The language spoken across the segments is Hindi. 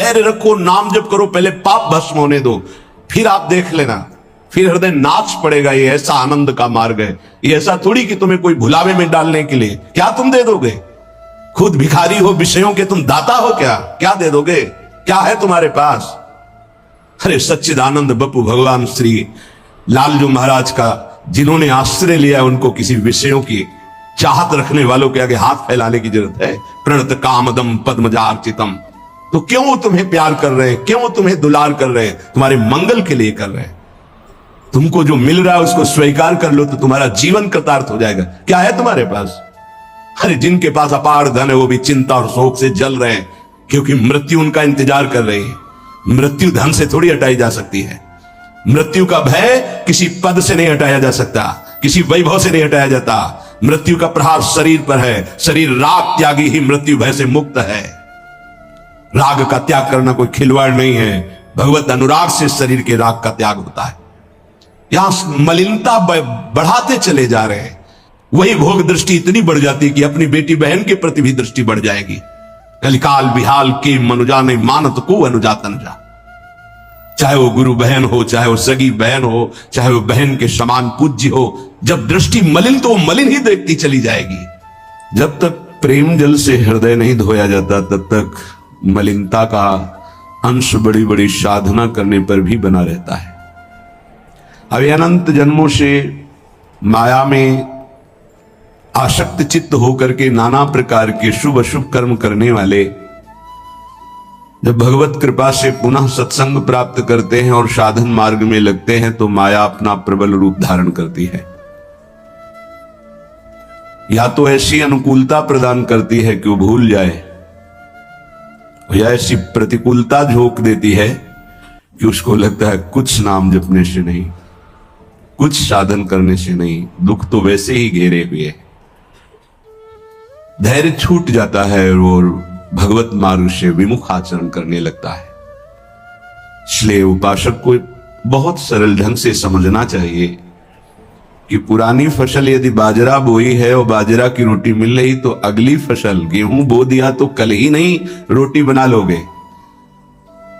धैर्य रखो, नाम जप करो, पहले पाप भस्म होने दो, फिर आप देख लेना, फिर हृदय नाच पड़ेगा। ये ऐसा आनंद का मार्ग है। ये ऐसा थोड़ी कि तुम्हें कोई भुलावे में डालने के लिए, क्या तुम दे दोगे? खुद भिखारी हो विषयों के, तुम दाता हो क्या दे दोगे? क्या है तुम्हारे पास? अरे सच्चिदानंद बपू भगवान श्री लालजू महाराज का जिन्होंने आश्रय लिया, उनको किसी विषयों की चाहत रखने वालों के आगे हाथ फैलाने की जरूरत है? प्रणत कामदम पद्मजार्चितम। तो क्यों वो तुम्हें प्यार कर रहे हैं, क्यों तुम्हें दुलार कर रहे हैं? तुम्हारे मंगल के लिए कर रहे हैं। तुमको जो मिल रहा है उसको स्वीकार कर लो तो तुम्हारा जीवन कृतार्थ हो जाएगा। क्या है तुम्हारे पास? अरे जिनके पास अपार धन है वो भी चिंता और शोक से जल रहे हैं, क्योंकि मृत्यु उनका इंतजार कर रही है। मृत्यु धन से थोड़ी हटाई जा सकती है। मृत्यु का भय किसी पद से नहीं हटाया जा सकता, किसी वैभव से नहीं हटाया जाता। मृत्यु का प्रहार शरीर पर है। शरीर राग त्यागी ही मृत्यु भय से मुक्त है। राग का त्याग करना कोई खिलवाड़ नहीं है। भगवत अनुराग से शरीर के राग का त्याग होता है। यहां मलिनता बढ़ाते चले जा रहे हैं। वही भोग दृष्टि इतनी बढ़ जाती कि अपनी बेटी बहन के प्रति भी दृष्टि बढ़ जाएगी। कलिकाल बिहाल के मनुजा ने मानत को अनुजा तनुजा। चाहे वो गुरु बहन हो, चाहे वो सगी बहन हो, चाहे वो बहन के समान पूज्य हो, जब दृष्टि मलिन तो वो मलिन ही देखती चली जाएगी। जब तक प्रेम जल से हृदय नहीं धोया जाता तब तक मलिनता का अंश बड़ी बड़ी साधना करने पर भी बना रहता है। अभी अनंत जन्मों से माया में आसक्त चित्त होकर के नाना प्रकार के शुभ अशुभ कर्म करने वाले जब भगवत कृपा से पुनः सत्संग प्राप्त करते हैं और साधन मार्ग में लगते हैं तो माया अपना प्रबल रूप धारण करती है। या तो ऐसी अनुकूलता प्रदान करती है कि वो भूल जाए, या ऐसी प्रतिकूलता झोंक देती है कि उसको लगता है कुछ नाम जपने से नहीं, कुछ साधन करने से नहीं, दुख तो वैसे ही घेरे हुए। धैर्य छूट जाता है और भगवत मार्ग से विमुख आचरण करने लगता है। इसलिए उपासक को बहुत सरल ढंग से समझना चाहिए कि पुरानी फसल यदि बाजरा बोई है और बाजरा की रोटी मिल रही तो अगली फसल गेहूं बो दिया तो कल ही नहीं रोटी बना लोगे।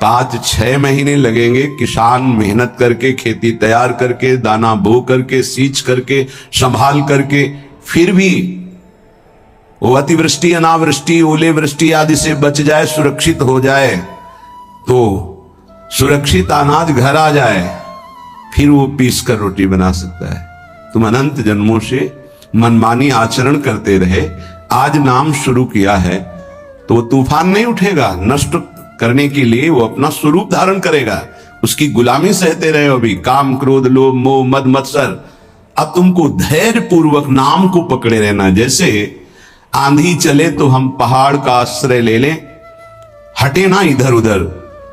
5-6 महीने लगेंगे। किसान मेहनत करके, खेती तैयार करके, दाना बो करके, सींच करके, संभाल करके, फिर भी वो अतिवृष्टि, अनावृष्टि, ओले वृष्टि आदि से बच जाए, सुरक्षित हो जाए, तो सुरक्षित अनाज घर आ जाए, फिर वो पीस कर रोटी बना सकता है। तुम अनंत जन्मों से मनमानी आचरण करते रहे, आज नाम शुरू किया है तो वो तूफान नहीं उठेगा। नष्ट करने के लिए वो अपना स्वरूप धारण करेगा। उसकी गुलामी सहते रहे हो भी, काम क्रोध लोभ मोह मद मत्सर। अब तुमको धैर्य पूर्वक नाम को पकड़े रहना। जैसे आंधी चले तो हम पहाड़ का आश्रय ले लें, हटे ना इधर उधर,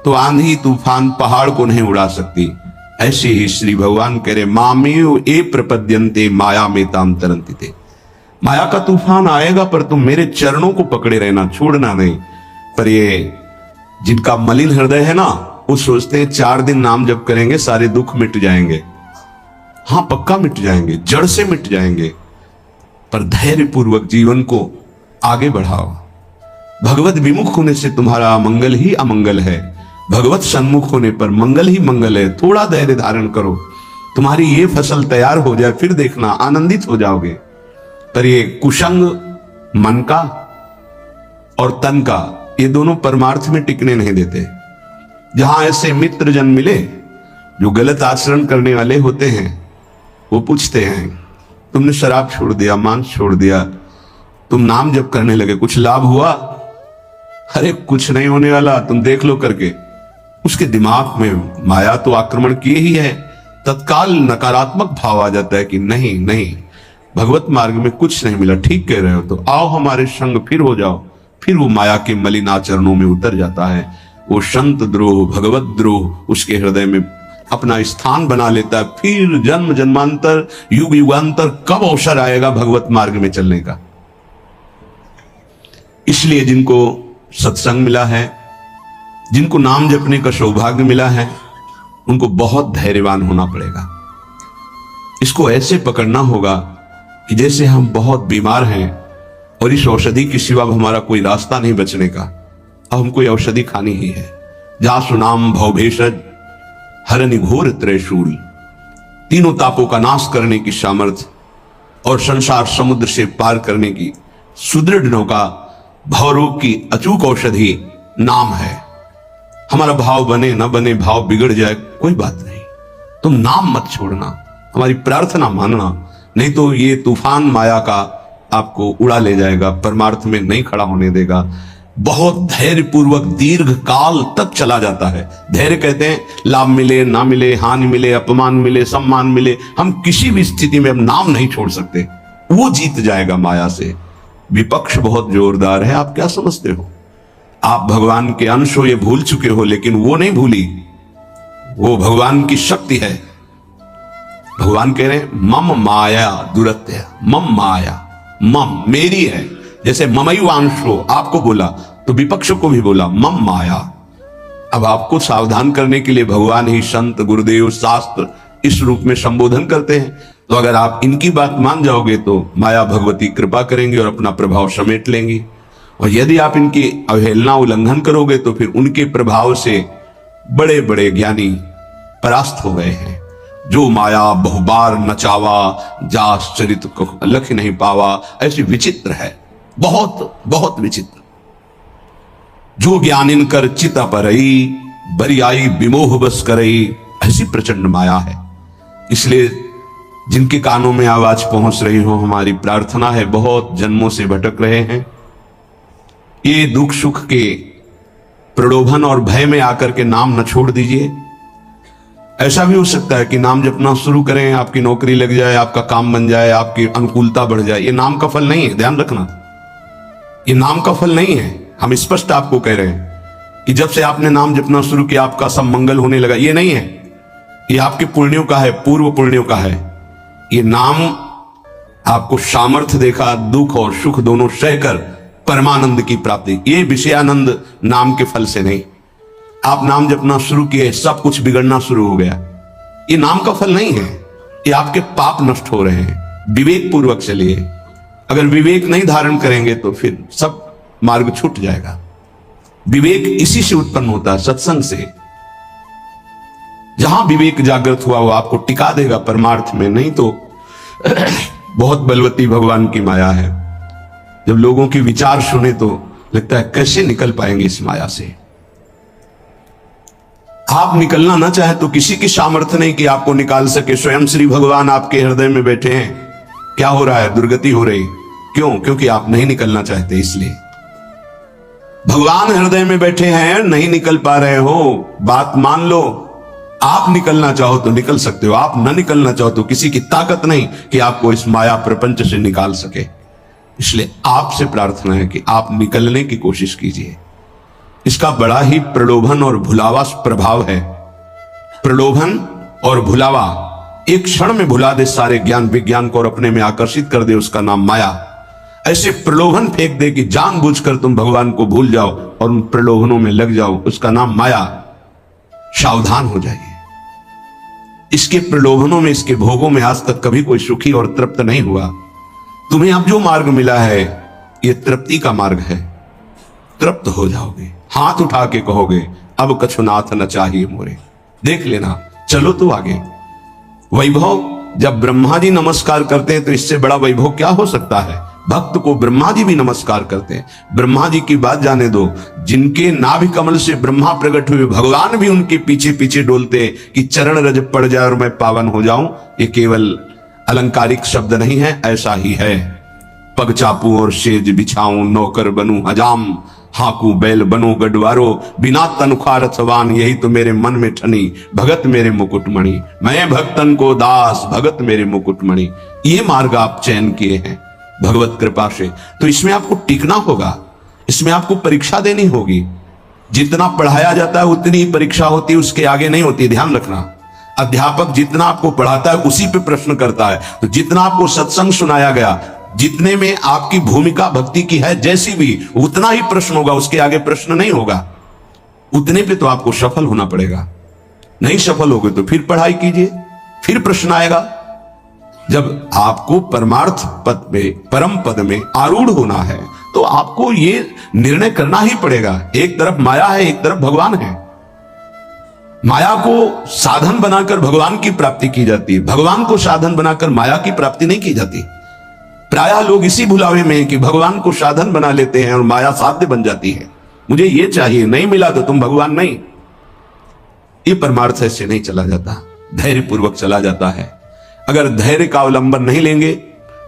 तो आंधी तूफान पहाड़ को नहीं उड़ा सकती। ऐसे ही श्री भगवान कह रहे मामेव ए प्रपद्यन्ते माया में ताम तरंति थे। माया का तूफान आएगा पर तुम मेरे चरणों को पकड़े रहना, छोड़ना नहीं। पर ये जिनका मलिन हृदय है ना, वो सोचते हैं 4 दिन नाम जप करेंगे सारे दुख मिट जाएंगे। हाँ पक्का मिट जाएंगे, जड़ से मिट जाएंगे। पर धैर्य पूर्वक जीवन को आगे बढ़ाओ। भगवत विमुख होने से तुम्हारा अमंगल ही अमंगल है, भगवत सन्मुख होने पर मंगल ही मंगल है। थोड़ा धैर्य धारण करो, तुम्हारी ये फसल तैयार हो जाए, फिर देखना आनंदित हो जाओगे। पर ये कुसंग मन का और तन का, ये दोनों परमार्थ में टिकने नहीं देते। जहां ऐसे मित्र जन मिले जो गलत आचरण करने वाले होते हैं, वो पूछते हैं तुमने शराब छोड़ दिया, मांस छोड़ दिया, तुम नाम जप करने लगे, कुछ लाभ हुआ? अरे कुछ नहीं होने वाला, तुम देख लो करके। उसके दिमाग में माया तो आक्रमण किए ही है। तत्काल नकारात्मक भाव आ जाता है कि नहीं नहीं, भगवत मार्ग में कुछ नहीं मिला, ठीक कह रहे हो, तो आओ हमारे संग फिर हो जाओ। फिर वो माया के मलिन आचरणों में उतर जाता है। वो संत द्रोह, भगवत द्रोह उसके हृदय में अपना स्थान बना लेता है। फिर जन्म जन्मांतर, युग युगांतर कब अवसर आएगा भगवत मार्ग में चलने का। इसलिए जिनको सत्संग मिला है, जिनको नाम जपने का सौभाग्य मिला है, उनको बहुत धैर्यवान होना पड़ेगा। इसको ऐसे पकड़ना होगा कि जैसे हम बहुत बीमार हैं और इस औषधि के सिवा हमारा कोई रास्ता नहीं बचने का, अब हमको ये औषधि खानी ही है। जासु नाम भव भेषज हरनि घोर त्रयशूल। तीनों तापों का नाश करने की सामर्थ्य और संसार समुद्र से पार करने की सुदृढ़ नौका, भवरोग की अचूक औषधि नाम है। हमारा भाव बने न बने, भाव बिगड़ जाए, कोई बात नहीं, तुम नाम मत छोड़ना, हमारी प्रार्थना मानना, नहीं तो ये तूफान माया का आपको उड़ा ले जाएगा, परमार्थ में नहीं खड़ा होने देगा। बहुत धैर्य पूर्वक दीर्घ काल तक चला जाता है। धैर्य कहते हैं लाभ मिले ना मिले, हानि मिले, अपमान मिले, सम्मान मिले, हम किसी भी स्थिति में अब नाम नहीं छोड़ सकते। वो जीत जाएगा माया से। विपक्ष बहुत जोरदार है, आप क्या समझते हो? आप भगवान के अंश हो, ये भूल चुके हो, लेकिन वो नहीं भूली, वो भगवान की शक्ति है। भगवान कह रहे हैं मम माया दुरत्य, मम माया, मम मेरी है। जैसे ममैवांशो आपको बोला तो विपक्ष को भी बोला मम माया। अब आपको सावधान करने के लिए भगवान ही संत, गुरुदेव, शास्त्र इस रूप में संबोधन करते हैं। तो अगर आप इनकी बात मान जाओगे तो माया भगवती कृपा करेंगे और अपना प्रभाव समेट लेंगी, और यदि आप इनकी अवहेलना, उल्लंघन करोगे तो फिर उनके प्रभाव से बड़े बड़े ज्ञानी परास्त हो गए हैं। जो माया बहुबार नचावा, जास चरित को लख नहीं पावा, ऐसी विचित्र है, बहुत बहुत विचित्र। जो ज्ञान इनकर चिता परई, बरियाई विमोह बस करई, ऐसी प्रचंड माया है। इसलिए जिनके कानों में आवाज पहुंच रही हो, हमारी प्रार्थना है, बहुत जन्मों से भटक रहे हैं, ये दुख सुख के प्रलोभन और भय में आकर के नाम न छोड़ दीजिए। ऐसा भी हो सकता है कि नाम जपना शुरू करें, आपकी नौकरी लग जाए, आपका काम बन जाए, आपकी अनुकूलता बढ़ जाए। ये नाम का फल नहीं है, ध्यान रखना, ये नाम का फल नहीं है। हम स्पष्ट आपको कह रहे हैं कि जब से आपने नाम जपना शुरू किया आपका सब मंगल होने लगा, ये नहीं है। ये आपके पुण्यों का है, पूर्व पुण्यों का है। ये नाम आपको सामर्थ्य देखा, दुख और सुख दोनों सहकर परमानंद की प्राप्ति। ये विषयानंद नाम के फल से नहीं। आप नाम जपना शुरू किए, सब कुछ बिगड़ना शुरू हो गया, ये नाम का फल नहीं है। ये आपके पाप नष्ट हो रहे हैं। विवेक पूर्वक चलिए। अगर विवेक नहीं धारण करेंगे तो फिर सब मार्ग छूट जाएगा। विवेक इसी से उत्पन्न होता है, सत्संग से। जहां विवेक जागृत हुआ वो आपको टिका देगा परमार्थ में, नहीं तो बहुत बलवती भगवान की माया है। जब लोगों के विचार सुने तो लगता है कैसे निकल पाएंगे इस माया से। आप निकलना ना चाहे तो किसी की सामर्थ्य नहीं कि आपको निकाल सके। स्वयं श्री भगवान आपके हृदय में बैठे हैं। क्या हो रहा है? दुर्गति हो रही। क्यों? क्योंकि आप नहीं निकलना चाहते, इसलिए। भगवान हृदय में बैठे हैं, नहीं निकल पा रहे हो, बात मान लो। आप निकलना चाहो तो निकल सकते हो, आप न निकलना चाहो तो किसी की ताकत नहीं कि आपको इस माया प्रपंच से निकाल सके। इसलिए आपसे प्रार्थना है कि आप निकलने की कोशिश कीजिए। इसका बड़ा ही प्रलोभन और भुलावा प्रभाव है। प्रलोभन और भुलावा एक क्षण में भुला दे सारे ज्ञान विज्ञान को और अपने में आकर्षित कर दे, उसका नाम माया। ऐसे प्रलोभन फेंक दे कि जानबूझकर तुम भगवान को भूल जाओ और उन प्रलोभनों में लग जाओ, उसका नाम माया। सावधान हो जाइए। इसके प्रलोभनों में, इसके भोगों में आज तक कभी कोई सुखी और तृप्त नहीं हुआ। तुम्हें अब जो मार्ग मिला है ये तृप्ति का मार्ग है। तृप्त हो जाओगे, हाथ उठा के कहोगे अब कछुनाथ न चाहिए मोरे। देख लेना, चलो तो आगे। वैभव, जब ब्रह्मा जी नमस्कार करते हैं तो इससे बड़ा वैभव क्या हो सकता है? भक्त को ब्रह्मा जी भी नमस्कार करते हैं। ब्रह्मा जी की बात जाने दो, जिनके नाभि कमल से ब्रह्मा प्रकट हुए, भगवान भी उनके पीछे पीछे डोलते कि चरण रज पड़ जाए और मैं पावन हो जाऊं। ये केवल अलंकारिक शब्द नहीं है, ऐसा ही है। पग चापू और सेज बिछाऊं, नौकर बनूं हजाम, हाकू बैल बनो गडवारो, बिना तनख्वाह रथवान, यही तो मेरे मन में ठनी, भगत मेरे मुकुटमणि। मैं भक्तन को दास, भगत मेरे मुकुटमणि। ये मार्ग आप चयन किए हैं भगवत कृपा से, तो इसमें आपको टिकना होगा, इसमें आपको परीक्षा देनी होगी। जितना पढ़ाया जाता है उतनी ही परीक्षा होती है, उसके आगे नहीं होती, ध्यान रखना। अध्यापक जितना आपको पढ़ाता है उसी पे प्रश्न करता है। तो जितना आपको सत्संग सुनाया गया, जितने में आपकी भूमिका भक्ति की है जैसी भी, उतना ही प्रश्न होगा, उसके आगे प्रश्न नहीं होगा। उतने पे तो आपको सफल होना पड़ेगा। नहीं सफल होगे तो फिर पढ़ाई कीजिए, फिर प्रश्न आएगा। जब आपको परमार्थ पद में, परम पद में आरूढ़ होना है तो आपको ये निर्णय करना ही पड़ेगा। एक तरफ माया है, एक तरफ भगवान है। माया को साधन बनाकर भगवान की प्राप्ति की जाती है, भगवान को साधन बनाकर माया की प्राप्ति नहीं की जाती। प्रायः लोग इसी भुलावे में हैं कि भगवान को साधन बना लेते हैं और माया साध्य बन जाती है। मुझे ये चाहिए, नहीं मिला तो तुम भगवान नहीं। ये परमार्थ ऐसे नहीं चला जाता, धैर्य पूर्वक चला जाता है। अगर धैर्य का अवलंबन नहीं लेंगे,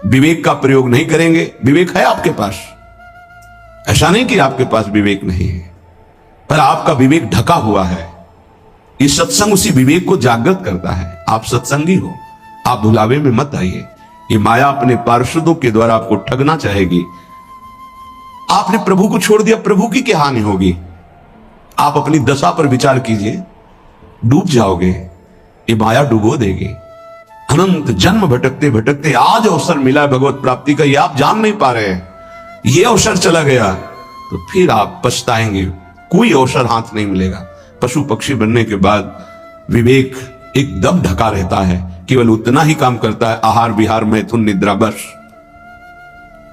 विवेक का प्रयोग नहीं करेंगे, विवेक है आपके पास, ऐसा नहीं कि आपके पास विवेक नहीं है, पर आपका विवेक ढका हुआ है। ये सत्संग उसी विवेक को जागृत करता है। आप सत्संगी हो, आप भुलावे में मत आइए। ये माया अपने पार्षदों के द्वारा आपको ठगना चाहेगी। आपने प्रभु को छोड़ दिया, प्रभु की क्या हानि होगी? आप अपनी दशा पर विचार कीजिए, डूब जाओगे। ये माया डुबो देगी। अनंत जन्म भटकते भटकते आज अवसर मिला है भगवत प्राप्ति का, ये आप जान नहीं पा रहे हैं। ये अवसर चला गया तो फिर आप पछताएंगे, कोई अवसर हाथ नहीं मिलेगा। पशु पक्षी बनने के बाद विवेक एकदम ढका रहता है, केवल उतना ही काम करता है, आहार विहार मैथुन निद्रा, बस।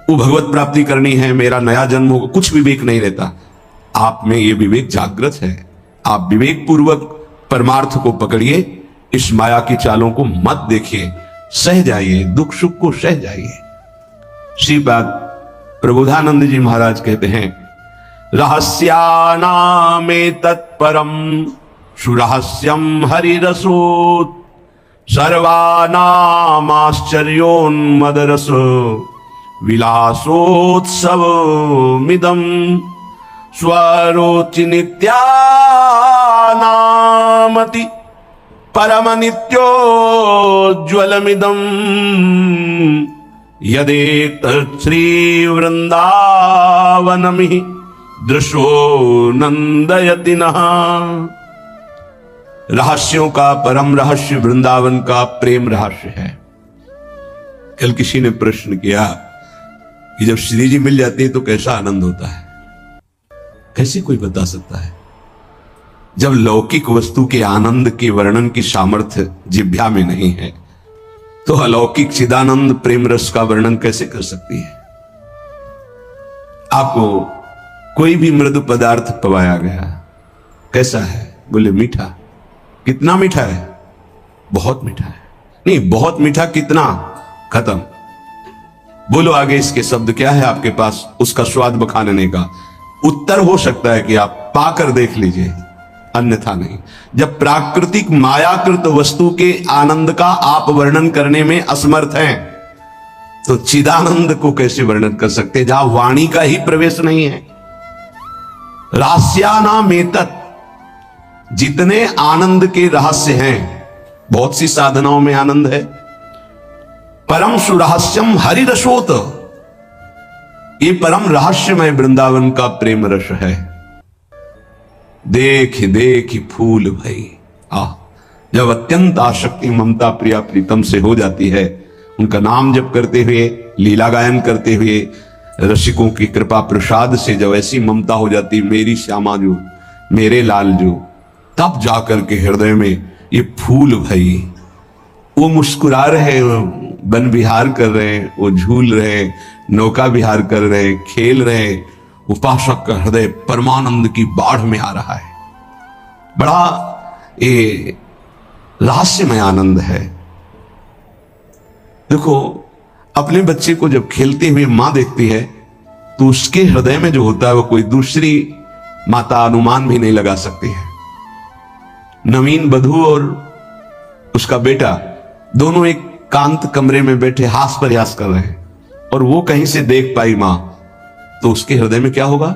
वो भगवत प्राप्ति करनी है, मेरा नया जन्म होगा, कुछ विवेक नहीं रहता। आप में ये विवेक जागृत है। आप विवेक पूर्वक परमार्थ को पकड़िए, इस माया की चालों को मत देखिए, सह जाइए, दुख सुख को सह जाइए। श्रीपाद प्रबोधानंद जी महाराज कहते हैं, रहस्यानामे तत्परम सुरहस्यम हरिरसोत सर्वानामाश्चर्योन्मदरस विलासोत्सवमिदं स्वरोचि नित्यानामति परमनित्योज्ज्वलमिदं यदेतत् श्रीवृन्दावनमिहि दृशो नंदयति नः। रहस्यों का परम रहस्य वृंदावन का प्रेम रहस्य है। कल किसी ने प्रश्न किया कि जब श्री जी मिल जाती है तो कैसा आनंद होता है? कैसे कोई बता सकता है? जब लौकिक वस्तु के आनंद के वर्णन की सामर्थ्य जिह्वा में नहीं है तो अलौकिक चिदानंद प्रेम रस का वर्णन कैसे कर सकती है? आपको कोई भी मृदु पदार्थ पवाया गया, कैसा है? बोले मीठा। कितना मीठा है? बहुत मीठा है। नहीं, बहुत मीठा कितना? खत्म। बोलो आगे इसके शब्द क्या है आपके पास उसका स्वाद बखानने का? उत्तर हो सकता है कि आप पाकर देख लीजिए, अन्यथा नहीं। जब प्राकृतिक मायाकृत वस्तु के आनंद का आप वर्णन करने में असमर्थ हैं तो चिदानंद को कैसे वर्णन कर सकते जहां वाणी का ही प्रवेश नहीं है? रहस्यानामेतत्, जितने आनंद के रहस्य हैं, बहुत सी साधनाओं में आनंद है। परम सुरहस्यम हरिरसोत, ये परम रहस्यमय वृंदावन का प्रेम रस है। देख देख फूल भई। जब अत्यंत आसक्ति ममता प्रिया प्रीतम से हो जाती है, उनका नाम जप करते हुए, लीला गायन करते हुए, रसिकों की कृपा प्रसाद से जब ऐसी ममता हो जाती, मेरी श्यामा जो, मेरे लाल जो, तब जाकर के हृदय में ये फूल भई। वो मुस्कुरा रहे, वन विहार कर रहे, वो झूल रहे, नौका विहार कर रहे, खेल रहे, उपासक का हृदय परमानंद की बाढ़ में आ रहा है। बड़ा ये रहस्यमय आनंद है। देखो, अपने बच्चे को जब खेलते हुए मां देखती है तो उसके हृदय में जो होता है वो कोई दूसरी माता अनुमान भी नहीं लगा सकती है। नवीन बधू और उसका बेटा दोनों एक कांत कमरे में बैठे हास प्रयास कर रहे हैं और वो कहीं से देख पाई मां तो उसके हृदय में क्या होगा?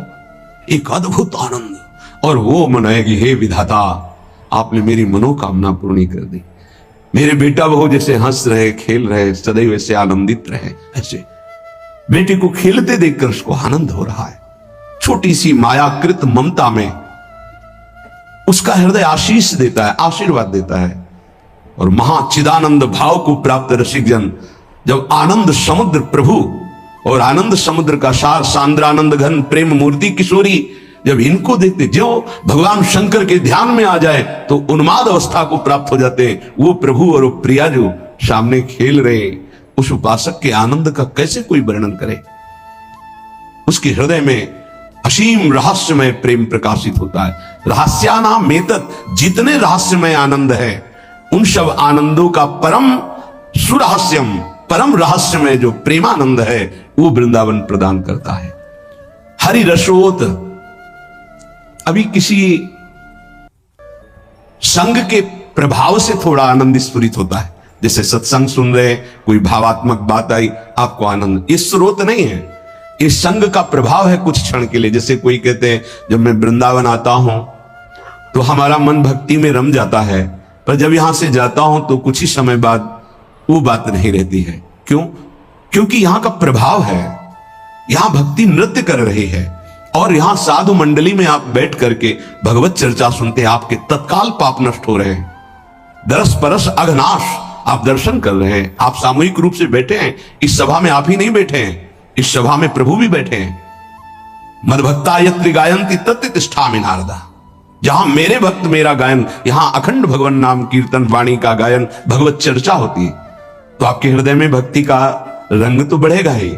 एक अद्भुत आनंद। और वो मनाएगी, हे विधाता, आपने मेरी मनोकामना पूर्ण कर दी। मेरे बेटा बहू जैसे हंस रहे, खेल रहे, सदैव ऐसे आनंदित रहे। ऐसे बेटे को खेलते देखकर उसको आनंद हो रहा है। छोटी सी मायाकृत ममता में उसका हृदय आशीष देता है, आशीर्वाद देता है। और महाचिदानंद भाव को प्राप्त रसिक जन जब आनंद समुद्र प्रभु और आनंद समुद्र का सार सांद्रानंद घन प्रेम मूर्ति किशोरी जब इनको देखते, जो भगवान शंकर के ध्यान में आ जाए तो उन्माद अवस्था को प्राप्त हो जाते हैं। वो प्रभु और वो प्रिया जो सामने खेल रहे, उस उपासक के आनंद का कैसे कोई वर्णन करे? उसके हृदय में असीम रहस्यमय प्रेम प्रकाशित होता है। रहस्यानाम एतत्, जितने रहस्यमय आनंद है उन सब आनंदों का परम सुरहस्यम, परम रहस्यमय जो प्रेमानंद है वो वृंदावन प्रदान करता है। हरि रसोत, अभी किसी संग के प्रभाव से थोड़ा आनंद स्फुरित होता है, जैसे सत्संग सुन रहे, कोई भावात्मक बात आई, आपको आनंद, ये स्रोत नहीं है, ये संग का प्रभाव है कुछ क्षण के लिए। जैसे कोई कहते हैं जब मैं वृंदावन आता हूं तो हमारा मन भक्ति में रम जाता है, पर जब यहां से जाता हूं तो कुछ ही समय बाद वो बात नहीं रहती है। क्यों? क्योंकि यहां का प्रभाव है, यहां भक्ति नृत्य कर रही है, और यहां साधु मंडली में आप बैठ करके भगवत चर्चा सुनते हैं, आपके तत्काल पाप नष्ट हो रहे हैं, दरस परस अघनाश, आप दर्शन कर रहे हैं। आप सामूहिक रूप से बैठे हैं, इस सभा में आप ही नहीं बैठे हैं, इस सभा में प्रभु भी बैठे हैं। मदभक्ता यत्र गायन्ति तत्र तिष्ठामि नारदा, जहां मेरे भक्त मेरा गायन, यहां अखंड भगवान नाम कीर्तन वाणी का गायन, भगवत चर्चा होती है, तो आपके हृदय में भक्ति का रंग तो बढ़ेगा ही,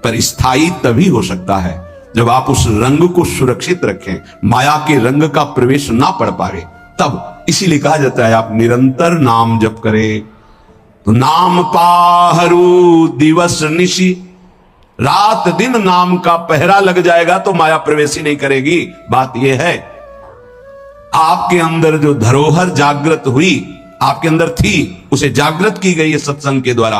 पर स्थायी तभी हो सकता है जब आप उस रंग को सुरक्षित रखें, माया के रंग का प्रवेश ना पड़ पाए तब। इसीलिए कहा जाता है आप निरंतर नाम जप करें, तो नाम पाहरू दिवस निशि, रात दिन नाम का पहरा लग जाएगा तो माया प्रवेश ही नहीं करेगी। बात यह है, आपके अंदर जो धरोहर जागृत हुई, आपके अंदर थी, उसे जागृत की गई है सत्संग के द्वारा।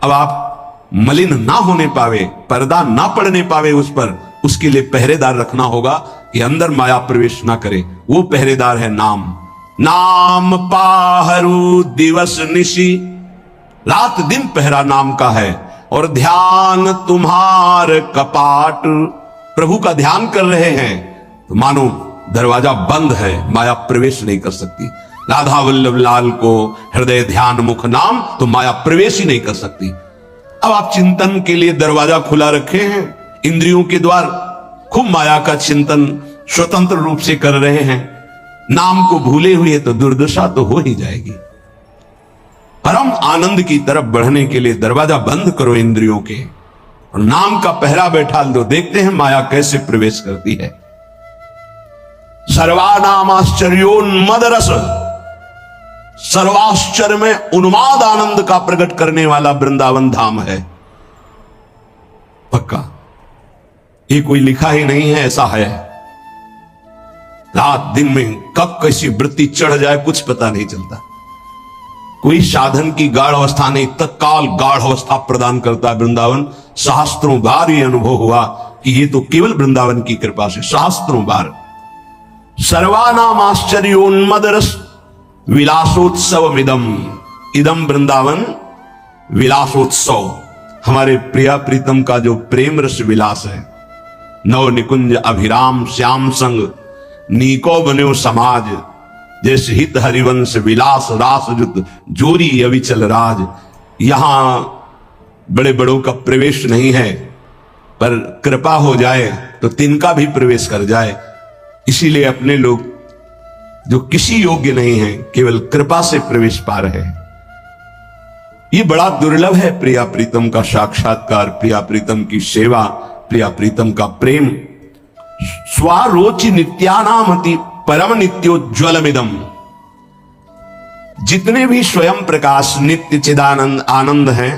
अब आप मलिन ना होने पावे, पर्दा ना पड़ने पावे उस पर, उसके लिए पहरेदार रखना होगा कि अंदर माया प्रवेश ना करे। वो पहरेदार है नाम। नाम पाहरू दिवस निशि, रात दिन पहरा नाम का है। और ध्यान तुम्हार कपाट, प्रभु का ध्यान कर रहे हैं तो मानो दरवाजा बंद है, माया प्रवेश नहीं कर सकती। राधा वल्लभ लाल को हृदय ध्यान मुख नाम, तो माया प्रवेश ही नहीं कर सकती। अब आप चिंतन के लिए दरवाजा खुला रखे हैं, इंद्रियों के द्वार, खूब माया का चिंतन स्वतंत्र रूप से कर रहे हैं, नाम को भूले हुए तो दुर्दशा तो हो ही जाएगी। परम आनंद की तरफ बढ़ने के लिए दरवाजा बंद करो इंद्रियों के, और नाम का पहरा बैठा दो, देखते हैं माया कैसे प्रवेश करती है। सर्वानामाश्चर्योन्मद रस, सर्वाश्चर्य में उन्माद आनंद का प्रकट करने वाला वृंदावन धाम है। पक्का, ये कोई लिखा ही नहीं है, ऐसा है। रात दिन में कब कैसी वृत्ति चढ़ जाए कुछ पता नहीं चलता। कोई साधन की गाढ़ अवस्था नहीं, तत्काल गाढ़ अवस्था प्रदान करता है वृंदावन। सहस्त्रों बार ये अनुभव हुआ कि ये तो केवल वृंदावन की कृपा से, सहस्त्रों बार। सर्वानाम आश्चर्योन्मद रस विलासोत्सव इदम, इदम वृंदावन विलासोत्सव, हमारे प्रिया प्रीतम का जो प्रेम रस विलास है। नव निकुंज अभिराम श्याम संग, नीको बन्यो समाज, जैसे हित हरिवंश विलास रास जुत, जोरी अविचल राज। यहां बड़े बड़ों का प्रवेश नहीं है, पर कृपा हो जाए तो तिनका भी प्रवेश कर जाए। इसीलिए अपने लोग जो किसी योग्य नहीं है, केवल कृपा से प्रवेश पा रहे हैं। ये बड़ा दुर्लभ है प्रिया प्रीतम का साक्षात्कार, प्रिया प्रीतम की सेवा, प्रिया प्रीतम का प्रेम। स्वारोचि नित्यानामति परम नित्योज्वलमिदम, जितने भी स्वयं प्रकाश नित्य चिदानंद आनंद हैं,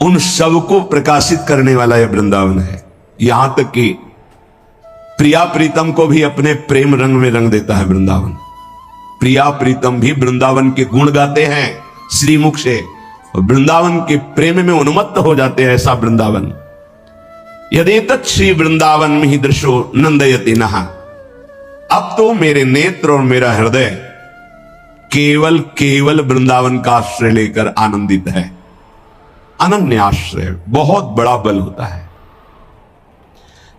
उन सबको प्रकाशित करने वाला यह वृंदावन है। यहां तक कि प्रिया प्रीतम को भी अपने प्रेम रंग में रंग देता है वृंदावन। प्रिया प्रीतम भी वृंदावन के गुण गाते हैं श्रीमुख से, और वृंदावन के प्रेम में उन्मत्त हो जाते हैं, ऐसा वृंदावन। यदेतत् श्री वृंदावन में ही दृशो नंदयति नहा, अब तो मेरे नेत्र और मेरा हृदय केवल केवल वृंदावन का आश्रय लेकर आनंदित है। अनन्य आश्रय बहुत बड़ा बल होता है।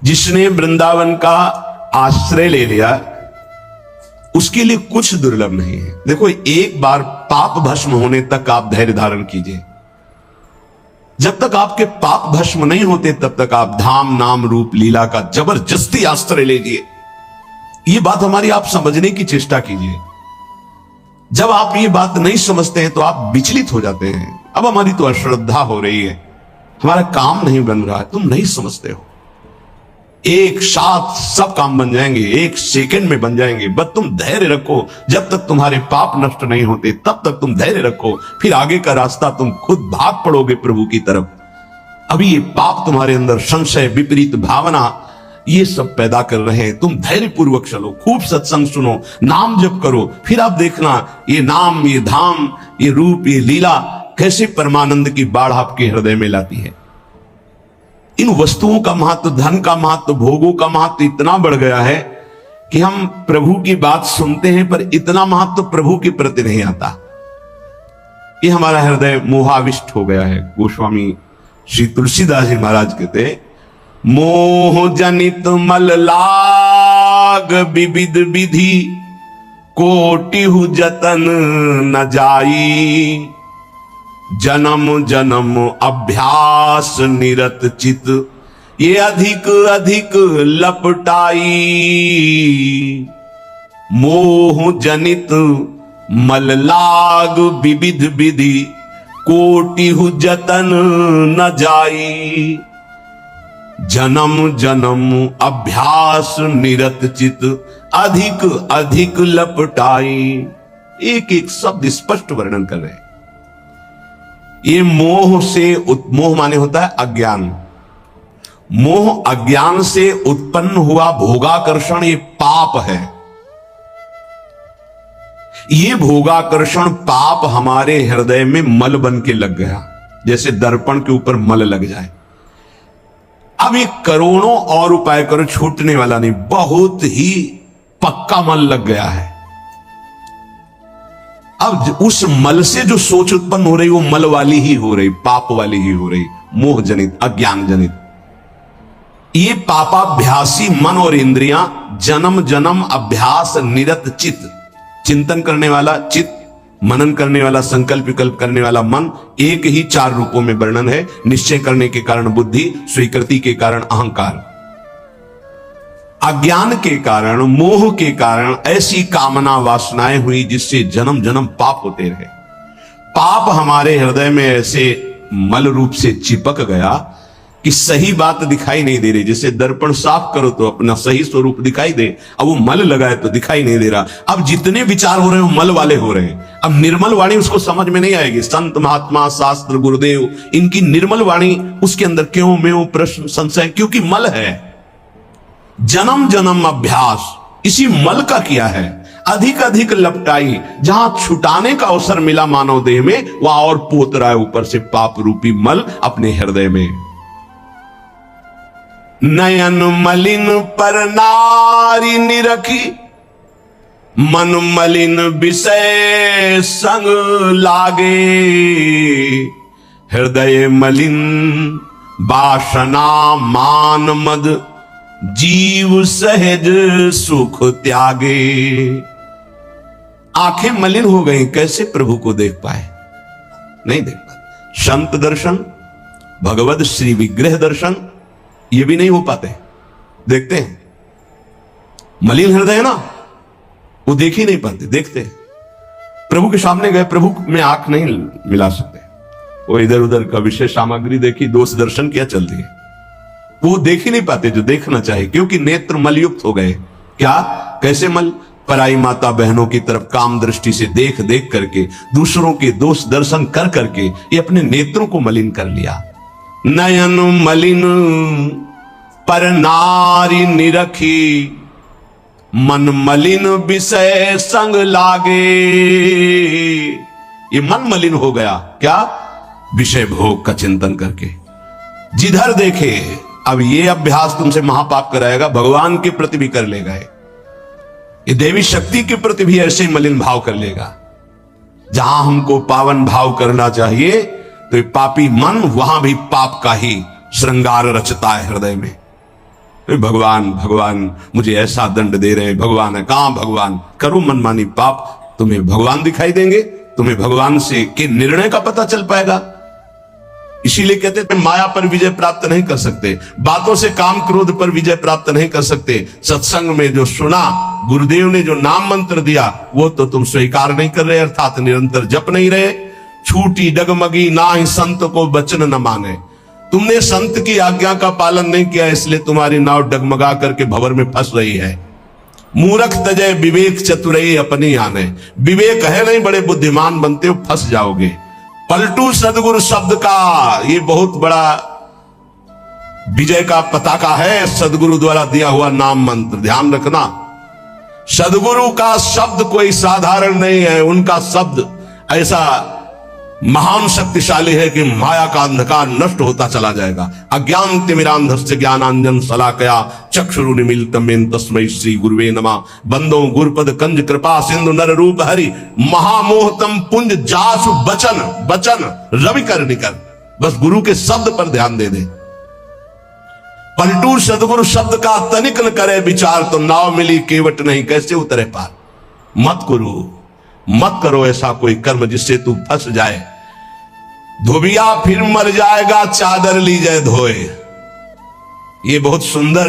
जिसने वृंदावन का आश्रय ले लिया उसके लिए कुछ दुर्लभ नहीं है। देखो, एक बार पाप भस्म होने तक आप धैर्य धारण कीजिए। जब तक आपके पाप भस्म नहीं होते तब तक आप धाम नाम रूप लीला का जबरदस्ती आश्रय लीजिए। ये बात हमारी आप समझने की चेष्टा कीजिए। जब आप ये बात नहीं समझते हैं तो आप विचलित हो जाते हैं। अब हमारी तो अश्रद्धा हो रही है, हमारा काम नहीं बन रहा है, तुम नहीं समझते हो। एक साथ सब काम बन जाएंगे, एक सेकंड में बन जाएंगे। बस तुम धैर्य रखो, जब तक तुम्हारे पाप नष्ट नहीं होते तब तक तुम धैर्य रखो, फिर आगे का रास्ता तुम खुद भाग पड़ोगे प्रभु की तरफ। अभी ये पाप तुम्हारे अंदर संशय, विपरीत भावना, ये सब पैदा कर रहे हैं। तुम धैर्य पूर्वक चलो, खूब सत्संग सुनो, नाम जप करो, फिर आप देखना ये नाम, ये धाम, ये रूप, ये लीला कैसे परमानंद की बाढ़ आपके हृदय में लाती है। इन वस्तुओं का महत्व, धन का महत्व, भोगों का महत्व इतना बढ़ गया है कि हम प्रभु की बात सुनते हैं पर इतना महत्व प्रभु के प्रति नहीं आता। ये हमारा हृदय मोहाविष्ट हो गया है। गोस्वामी श्री तुलसीदास जी महाराज कहते, मोह जनित मल लाग विविध विधि, कोटिहु जतन न जाई, जन्म जन्म अभ्यास निरत चित, ये अधिक अधिक लपटाई। मोह जनित मल लाग विविध विधि, कोटिहु जतन न जाई, जन्म जन्म अभ्यास निरत चित, अधिक अधिक लपटाई। एक एक शब्द स्पष्ट वर्णन कर रहे हैं। ये मोह से, मोह माने होता है अज्ञान। मोह अज्ञान से उत्पन्न हुआ भोगाकर्षण ये पाप है। ये भोगाकर्षण पाप हमारे हृदय में मल बन के लग गया, जैसे दर्पण के ऊपर मल लग जाए। अब ये करोड़ों और उपाय करो, छूटने वाला नहीं, बहुत ही पक्का मल लग गया है। अब उस मल से जो सोच उत्पन्न हो रही वो मल वाली ही हो रही, पाप वाली ही हो रही, मोह जनित, अज्ञान जनित। ये पापाभ्यासी मन और इंद्रियां जन्म जन्म अभ्यास निरत चित, चिंतन करने वाला चित, मनन करने वाला, संकल्प विकल्प करने वाला मन, एक ही चार रूपों में वर्णन है। निश्चय करने के कारण बुद्धि, स्वीकृति के कारण अहंकार, अज्ञान के कारण, मोह के कारण ऐसी कामना वासनाएं हुई जिससे जन्म जन्म पाप होते रहे। पाप हमारे हृदय में ऐसे मल रूप से चिपक गया कि सही बात दिखाई नहीं दे रही। जैसे दर्पण साफ करो तो अपना सही स्वरूप दिखाई दे, अब वो मल लगा है तो दिखाई नहीं दे रहा। अब जितने विचार हो रहे हैं वो मल वाले हो रहे हैं। अब निर्मल वाणी उसको समझ में नहीं आएगी। संत महात्मा, शास्त्र, गुरुदेव, इनकी निर्मल वाणी उसके अंदर क्यों में प्रश्न, संशय, क्योंकि मल है। जन्म जन्म अभ्यास इसी मल का किया है। अधिक अधिक लपटाई, जहां छुटाने का अवसर मिला मानव देह में, वहां और पोत रहा है ऊपर से पाप रूपी मल अपने हृदय में। नयन मलिन पर नारी निरखी, मन मलिन विषय संग लागे, हृदय मलिन वासना मान मद, जीव सहज सुख त्यागे। आंखें मलिन हो गई, कैसे प्रभु को देख पाए? नहीं देख पाते। संत दर्शन, भगवत श्री विग्रह दर्शन, ये भी नहीं हो पाते। देखते हैं मलिन हृदय ना, वो देख ही नहीं पाते। देखते हैं प्रभु के सामने गए, प्रभु में आंख नहीं मिला सकते। वो इधर उधर का विषय सामग्री देखी, दोष दर्शन किया, चल दिए। वो देख ही नहीं पाते जो देखना चाहिए, क्योंकि नेत्र मलयुक्त हो गए। क्या, कैसे मल? पराई माता बहनों की तरफ काम दृष्टि से देख देख करके, दूसरों के दोष दर्शन कर करके ये अपने नेत्रों को मलिन कर लिया। नयन मलिन पर नारी निरखी, मन मलिन विषय संग लागे। ये मन मलिन हो गया, क्या? विषय भोग का चिंतन करके। जिधर देखे, अब ये अभ्यास तुमसे महापाप कराएगा, भगवान के प्रति भी कर लेगा। ये देवी शक्ति के प्रति भी ऐसे ही मलिन भाव कर लेगा। जहां हमको पावन भाव करना चाहिए तो ये पापी मन वहां भी पाप का ही श्रृंगार रचता है हृदय में। भगवान भगवान मुझे ऐसा दंड दे रहे हैं, भगवान है। कहां भगवान? करो मनमानी पाप, तुम्हें भगवान दिखाई देंगे, तुम्हें भगवान से के निर्णय का पता चल पाएगा। इसीलिए कहते थे माया पर विजय प्राप्त नहीं कर सकते, बातों से काम क्रोध पर विजय प्राप्त नहीं कर सकते। सत्संग में जो सुना, गुरुदेव ने जो नाम मंत्र दिया, वो तो तुम स्वीकार नहीं कर रहे, अर्थात निरंतर जप नहीं रहे। छूटी डगमगी ना ही संत को वचन न माने। तुमने संत की आज्ञा का पालन नहीं किया, इसलिए तुम्हारी नाव डगमगा करके भंवर में फंस रही है। मूर्ख तजय विवेक चतुरई अपनी आने, विवेक है नहीं, बड़े बुद्धिमान बनते हो, फंस जाओगे। पलटू सदगुरु शब्द का ये बहुत बड़ा विजय का पताका है, सदगुरु द्वारा दिया हुआ नाम मंत्र, ध्यान रखना। सदगुरु का शब्द कोई साधारण नहीं है, उनका शब्द ऐसा महान शक्तिशाली है कि माया का अंधकार नष्ट होता चला जाएगा। अज्ञान तिमिरांधस्य ज्ञानांजन शलाकया चक्षुरुन्मीलितं येन तस्मै श्री गुरुवे नमः। बंदो गुरुपद कंज कृपा सिंधु नर रूप हरि, महामोहतम पुंज जासु बचन बचन रवि कर निकर। बस गुरु के शब्द पर ध्यान दे दे। पलटू सदगुरु शब्द का तनिक न करे विचार, तो नाव मिली केवट नहीं, कैसे उतरे पार। मत करो ऐसा कोई कर्म जिससे तू फंस जाए। धोबिया फिर मर जाएगा, चादर ली जाए धोए। ये बहुत सुंदर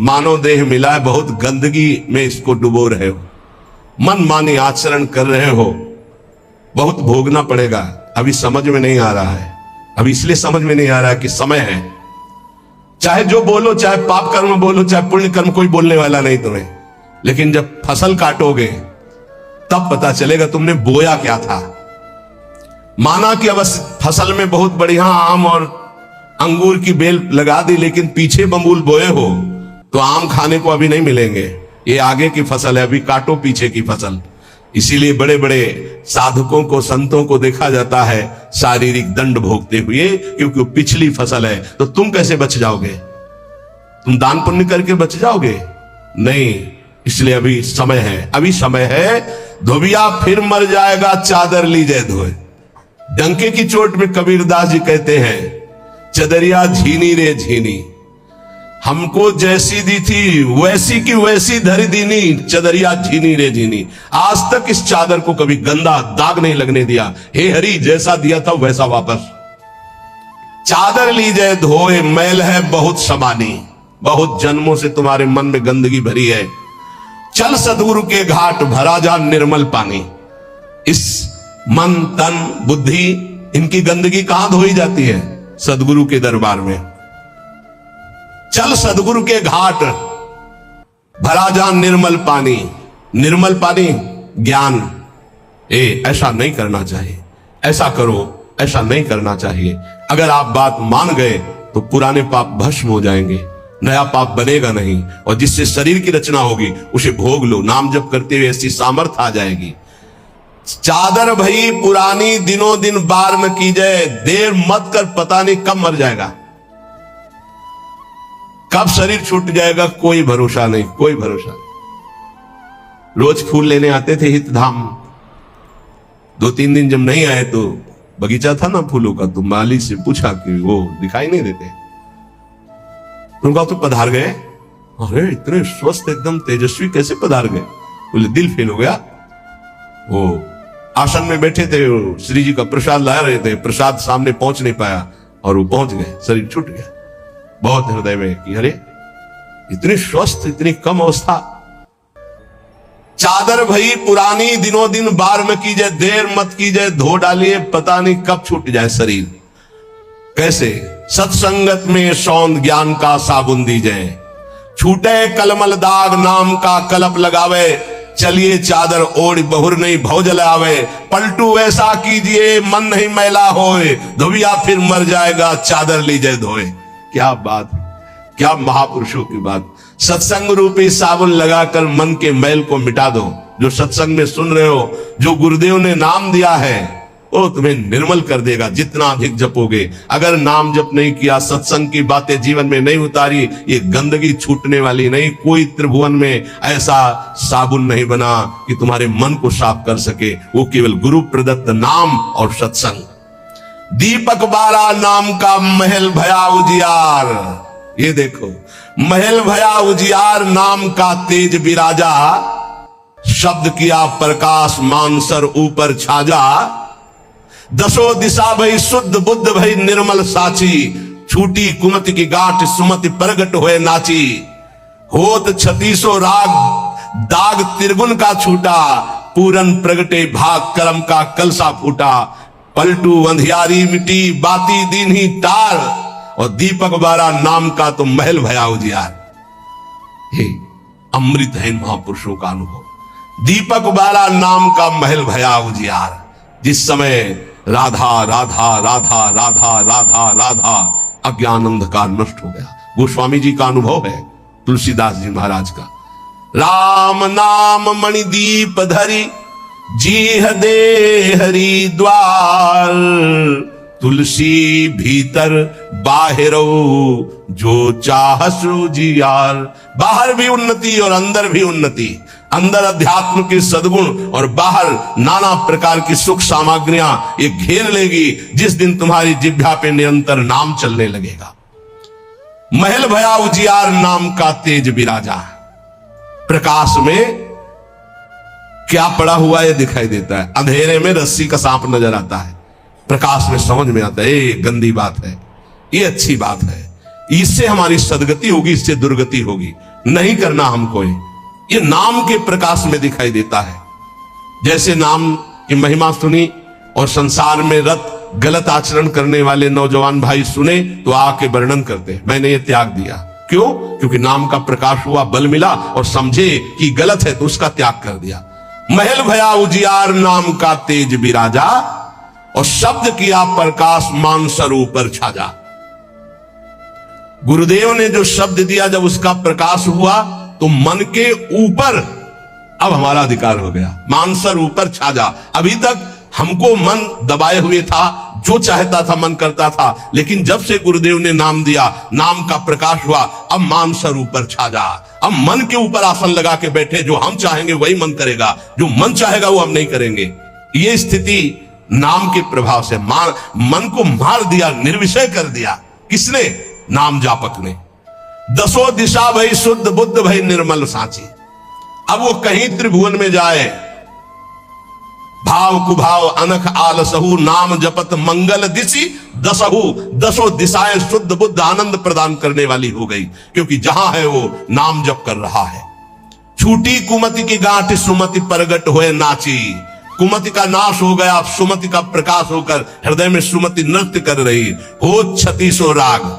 मानव देह मिला है, बहुत गंदगी में इसको डुबो रहे हो, मन मानी आचरण कर रहे हो, बहुत भोगना पड़ेगा। अभी समझ में नहीं आ रहा है, अभी इसलिए समझ में नहीं आ रहा है कि समय है। चाहे जो बोलो, चाहे पाप कर्म बोलो, चाहे पुण्य कर्म, कोई बोलने वाला नहीं तुम्हें। लेकिन जब फसल काटोगे तब पता चलेगा तुमने बोया क्या था। माना कि अब फसल में बहुत बढ़िया आम और अंगूर की बेल लगा दी, लेकिन पीछे बबूल बोए हो तो आम खाने को अभी नहीं मिलेंगे। ये आगे की फसल है, अभी काटो पीछे की फसल। इसीलिए बड़े बड़े साधकों को, संतों को देखा जाता है शारीरिक दंड भोगते हुए, क्योंकि वो पिछली फसल है। तो तुम कैसे बच जाओगे? तुम दान पुण्य करके बच जाओगे? नहीं, इसलिए अभी समय है, अभी समय है। धोबिया फिर मर जाएगा, चादर ली जाए धोए। डंके की चोट में कबीरदास जी कहते हैं, चदरिया झीनी रे झीनी, हमको जैसी दी थी वैसी की वैसी धरी दीनी, चदरिया झीनी रे झीनी। आज तक इस चादर को कभी गंदा दाग नहीं लगने दिया। हे हरि, जैसा दिया था वैसा वापस। चादर ली जाए धोए, मैल है बहुत समानी, बहुत जन्मों से तुम्हारे मन में गंदगी भरी है। चल सदगुरु के घाट, भरा जा निर्मल पानी। इस मन तन बुद्धि इनकी गंदगी कहां धोई जाती है? सदगुरु के दरबार में। चल सदगुरु के घाट, भरा जा निर्मल पानी। निर्मल पानी ज्ञान। ऐसा नहीं करना चाहिए, ऐसा करो, ऐसा नहीं करना चाहिए। अगर आप बात मान गए तो पुराने पाप भस्म हो जाएंगे, नया पाप बनेगा नहीं, और जिससे शरीर की रचना होगी उसे भोग लो। नाम जप करते हुए ऐसी सामर्थ आ जाएगी। चादर भई पुरानी, दिनों दिन बार न की जाए। देर मत कर, पता नहीं कब मर जाएगा, कब शरीर छूट जाएगा, कोई भरोसा नहीं, कोई भरोसा नहीं। रोज फूल लेने आते थे हित धाम, 2-3 दिन जब नहीं आए तो बगीचा था ना फूलों का, तो माली से पूछा कि वो दिखाई नहीं देते। उनका तो पधार गए। अरे इतने स्वस्थ एकदम तेजस्वी कैसे पधार गए? बोले दिल फेल हो गया। वो आसन में बैठे थे, श्री जी का प्रसाद ला रहे थे, प्रसाद सामने पहुंच नहीं पाया और वो पहुंच गए, शरीर छूट गया। बहुत हृदय में कि अरे इतने स्वस्थ, इतनी कम अवस्था। चादर भई पुरानी, दिनों दिन बार में कीजिए, देर मत कीजिए, धो डालिए, पता नहीं कब छूट जाए शरीर। कैसे? सत्संगत में सौंद ज्ञान का साबुन दीजिए, छूटे कलमल दाग नाम का कलप लगावे। चलिए चादर ओढ़ बहुर नहीं भव जलावे। पलटू ऐसा कीजिए मन नहीं मैला होए, धोबिया फिर मर जाएगा, चादर लीजिए धोए। क्या बात, क्या महापुरुषों की बात। सत्संग रूपी साबुन लगाकर मन के मैल को मिटा दो। जो सत्संग में सुन रहे हो, जो गुरुदेव ने नाम दिया है, वो तुम्हें निर्मल कर देगा जितना अधिक जपोगे। अगर नाम जप नहीं किया, सत्संग की बातें जीवन में नहीं उतारी, ये गंदगी छूटने वाली नहीं। कोई त्रिभुवन में ऐसा साबुन नहीं बना कि तुम्हारे मन को साफ कर सके, वो केवल गुरु प्रदत्त नाम और सत्संग। दीपक बारा नाम का महल भया उजियार। ये देखो, महल भया उजियार, नाम का तेज विराजा, शब्द किया प्रकाश मानसर ऊपर छाजा। दसो दिशा भई शुद्ध बुद्ध भई निर्मल साची, छूटी कुमति की गांठ सुमति प्रगट हुए नाची। होत 36 राग दाग त्रिगुण का छूटा, पूरन प्रगटे भाग करम का कलसा फूटा। पलटू अंधियारी मिटी बाती दीन ही टार, और दीपक बारा नाम का तो महल भया उजियार। हे अमृत है महापुरुषों का अनुभव। दीपक बारा नाम का महल भया उजियार। जिस समय राधा राधा राधा राधा राधा राधा अज्ञान अंधकार नष्ट हो गया। गोस्वामी जी का अनुभव है, तुलसीदास जी महाराज का। राम नाम मणिदीप धरी जीह दे हरि द्वार। तुलसी भीतर बाहरो जो चाह सुजियार। बाहर भी उन्नति और अंदर भी उन्नति। अंदर अध्यात्म के सद्गुण और बाहर नाना प्रकार की सुख सामग्रियां ये घेर लेगी जिस दिन तुम्हारी जिह्वा पे निरंतर नाम चलने लगेगा। महल भया उजियार नाम का तेज विराजा। प्रकाश में क्या पड़ा हुआ है दिखाई देता है, अंधेरे में रस्सी का सांप नजर आता है, प्रकाश में समझ में आता है ये गंदी बात है, ये अच्छी बात है, इससे हमारी सदगति होगी, इससे दुर्गति होगी, नहीं करना हमको। ये नाम के प्रकाश में दिखाई देता है। जैसे नाम की महिमा सुनी और संसार में रत गलत आचरण करने वाले नौजवान भाई सुने तो आके वर्णन करते, मैंने ये त्याग दिया। क्यों? क्योंकि नाम का प्रकाश हुआ, बल मिला और समझे कि गलत है तो उसका त्याग कर दिया। महल भया उजियार नाम का तेज विराजा और शब्द किया प्रकाश मानसर ऊपर छाजा। गुरुदेव ने जो शब्द दिया जब उसका प्रकाश हुआ तो मन के ऊपर अब हमारा अधिकार हो गया, मानसर ऊपर छाजा। अभी तक हमको मन दबाए हुए था, जो चाहता था मन करता था, लेकिन जब से गुरुदेव ने नाम दिया, नाम का प्रकाश हुआ, अब मानसर ऊपर छाजा। अब मन के ऊपर आसन लगा के बैठे, जो हम चाहेंगे वही मन करेगा, जो मन चाहेगा वो हम नहीं करेंगे। ये स्थिति नाम के प्रभाव से मन को मार दिया, निर्विषय कर दिया। किसने? नाम जापक ने। दसों दिशा भई शुद्ध बुद्ध भई निर्मल साची। अब वो कहीं त्रिभुवन में जाए, भाव कुभाव अनख आलसहु नाम जपत मंगल दिशि दसहु। दसों दिशाएं शुद्ध बुद्ध आनंद प्रदान करने वाली हो गई, क्योंकि जहां है वो नाम जप कर रहा है। छूटी कुमति की गांठ सुमति प्रगट होए नाची। कुमति का नाश हो गया, सुमति का प्रकाश होकर हृदय में सुमति नृत्य कर रही। हो 36 राग,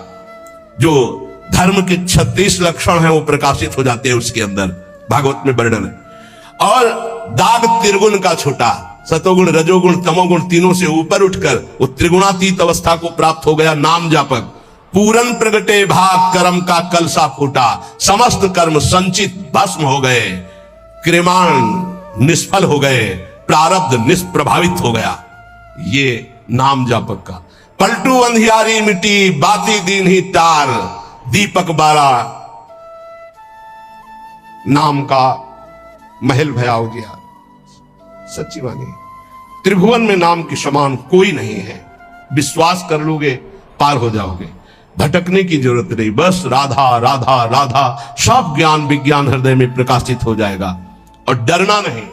जो धर्म के 36 लक्षण हैं वो प्रकाशित हो जाते हैं उसके अंदर, भागवत में वर्णन है। और दाग त्रिगुण का छूटा, सतोगुण रजोगुण तमोगुण तीनों से ऊपर उठकर वो त्रिगुणातीत अवस्था को प्राप्त हो गया नाम जापक। पूरन प्रगटे भाग कर्म का कलसा फूटा। समस्त कर्म संचित भस्म हो गए, क्रियाण निष्फल हो गए, प्रारब्ध निष्प्रभावित हो गया। ये नाम जापक का। पलटू अंधियारी मिट्टी बाती दीन ही तार। दीपक बारा नाम का महल भया हो गया। सच्ची वाणी, त्रिभुवन में नाम के समान कोई नहीं है। विश्वास कर लोगे पार हो जाओगे, भटकने की जरूरत नहीं। बस राधा राधा राधा, सब ज्ञान विज्ञान हृदय में प्रकाशित हो जाएगा। और डरना नहीं,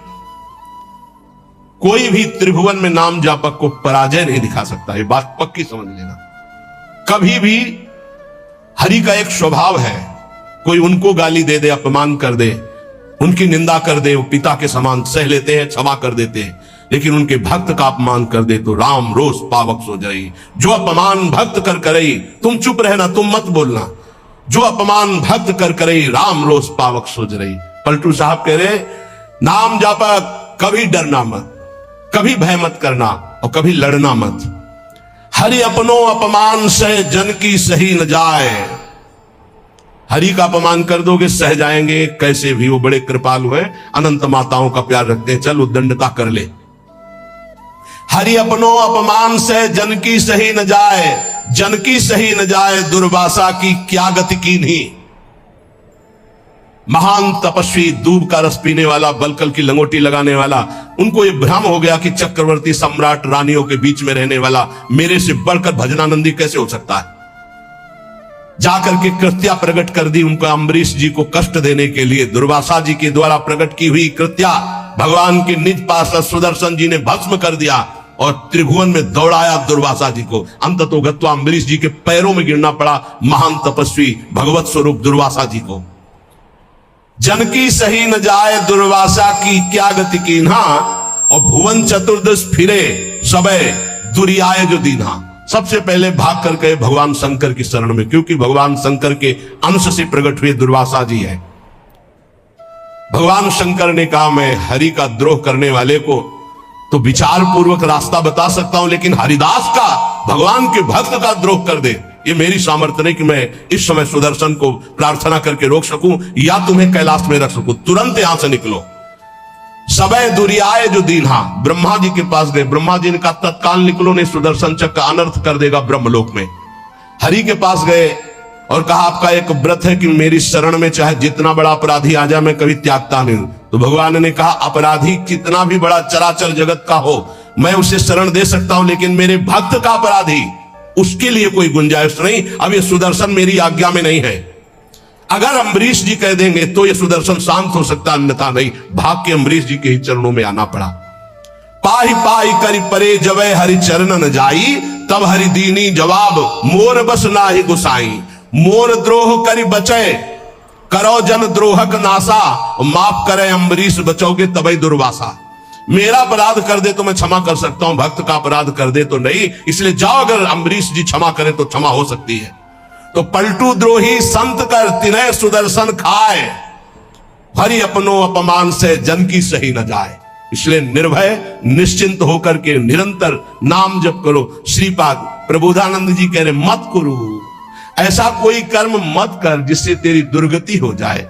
कोई भी त्रिभुवन में नाम जापक को पराजय नहीं दिखा सकता। ये बात पक्की समझ लेना। कभी भी हरि का एक स्वभाव है, कोई उनको गाली दे दे, अपमान कर दे, उनकी निंदा कर दे, वो पिता के समान सह लेते हैं, क्षमा कर देते हैं। लेकिन उनके भक्त का अपमान कर दे तो राम रोष पावक सो जाई। जो अपमान भक्त कर करई, तुम चुप रहना, तुम मत बोलना। जो अपमान भक्त कर करई, राम रोष पावक सो जरई। पलटू साहब कह रहे, नाम जापक कभी डरना मत, कभी भय मत करना और कभी लड़ना मत। हरि अपनो अपमान से जन की सही न जाए। हरि का अपमान कर दोगे सह जाएंगे, कैसे भी वो बड़े कृपालु हैं, अनंत माताओं का प्यार रखते हैं, चल उद्दंडता कर ले। हरि अपनो अपमान से जन की सही न जाए, जन की सही न जाए, दुर्वासा की क्या गति की नहीं। महान तपस्वी, दूब का रस पीने वाला, बलकल की लंगोटी लगाने वाला, उनको ये भ्रम हो गया कि चक्रवर्ती सम्राट रानियों के बीच में रहने वाला मेरे से बढ़कर भजनानंदी कैसे हो सकता है। जाकर के कृत्या प्रकट कर दी उनको, अम्बरीश जी को कष्ट देने के लिए दुर्वासा जी के द्वारा प्रकट की हुई कृत्या भगवान के निज पार्षद सुदर्शन जी ने भस्म कर दिया और त्रिभुवन में दौड़ाया दुर्वासा जी को। अंततोगत्वा अम्बरीश जी के पैरों में गिरना पड़ा महान तपस्वी भगवत स्वरूप दुर्वासा जी को। जन की सही न जाए, दुर्वासा की क्या गति कीन्हा। और भुवन चतुर्दश फिरे सबे दुरियाए जो दीन्हा। सबसे पहले भाग कर गए भगवान शंकर की शरण में, क्योंकि भगवान शंकर के अंश से प्रकट हुए दुर्वासा जी है। भगवान शंकर ने कहा मैं हरि का द्रोह करने वाले को तो विचार पूर्वक रास्ता बता सकता हूं, लेकिन हरिदास का, भगवान के भक्त का द्रोह कर दे, ये मेरी सामर्थ्य नहीं कि मैं इस समय सुदर्शन को प्रार्थना करके रोक सकूं या तुम्हें कैलाश में रख सकूं। तुरंत यहां से निकलो। सबय दुरियाए जो दीन्हा, ब्रह्मा जी के पास गए। ब्रह्मा जी ने कहा तत्काल निकलो, नहीं सुदर्शन चक्र अनर्थ कर देगा ब्रह्मलोक में। हरि के पास गए और कहा आपका एक व्रत है कि मेरी शरण में चाहे जितना बड़ा अपराधी आ जाए मैं कभी त्यागता नहीं। तो भगवान ने कहा अपराधी कितना भी बड़ा चराचर जगत का हो मैं उसे शरण दे सकता हूं, लेकिन मेरे भक्त का अपराधी, उसके लिए कोई गुंजाइश नहीं। अब ये सुदर्शन मेरी आज्ञा में नहीं है। अगर अम्बरीश जी कह देंगे तो ये सुदर्शन शांत हो सकता, अन्यथा नहीं। भाग के अम्बरीश जी के ही चरणों में आना पड़ा। पाही पाही करी परे जवै हरि चरण न जाई, तब हरि दीनी जवाब मोर बस नाही गुसाई। मोर द्रोह करी बचे करो जन द्रोहक नासा, माफ करे अम्बरीश बचोगे तबै दुर्वासा। मेरा अपराध कर दे तो मैं क्षमा कर सकता हूं, भक्त का अपराध कर दे तो नहीं। इसलिए जाओ, अगर अम्बरीश जी क्षमा करें तो क्षमा हो सकती है। तो पलटू द्रोही संत कर तिनय सुदर्शन खाए, हरि अपनो अपमान से जन की सही न जाए। इसलिए निर्भय निश्चिंत होकर के निरंतर नाम जप करो। श्रीपाद प्रबोधानंद जी कह रहे मत करो, ऐसा कोई कर्म मत कर जिससे तेरी दुर्गति हो जाए।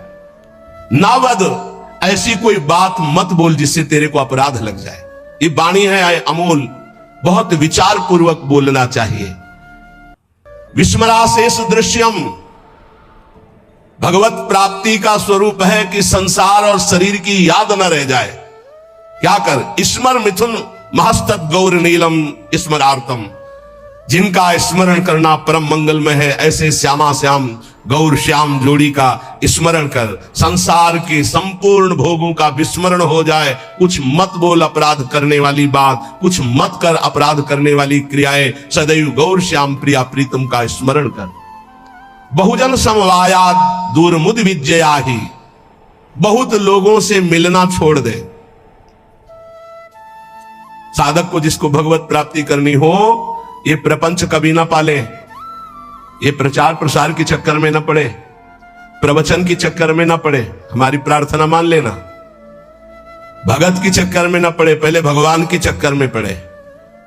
नावद, ऐसी कोई बात मत बोल जिससे तेरे को अपराध लग जाए। ये वाणी है अमोल, बहुत विचार पूर्वक बोलना चाहिए। विस्मराशेष दृश्यम, भगवत प्राप्ति का स्वरूप है कि संसार और शरीर की याद न रह जाए। क्या कर स्मर मिथुन महस्तक गौर नीलम स्मरार्थम, जिनका स्मरण करना परम मंगलमय है, ऐसे श्यामा श्याम गौर श्याम जोड़ी का स्मरण कर संसार के संपूर्ण भोगों का विस्मरण हो जाए। कुछ मत बोल अपराध करने वाली बात, कुछ मत कर अपराध करने वाली क्रियाएं। सदैव गौर श्याम प्रिया प्रीतम का स्मरण कर। बहुजन समवायाद दूर मुद विजया ही, बहुत लोगों से मिलना छोड़ दे। साधक को जिसको भगवत प्राप्ति करनी हो, ये प्रपंच कभी ना पाले, ये प्रचार प्रसार के चक्कर में ना पड़े, प्रवचन के चक्कर में ना पड़े। हमारी प्रार्थना मान लेना, भगत के चक्कर में ना पड़े, पहले भगवान के चक्कर में पड़े।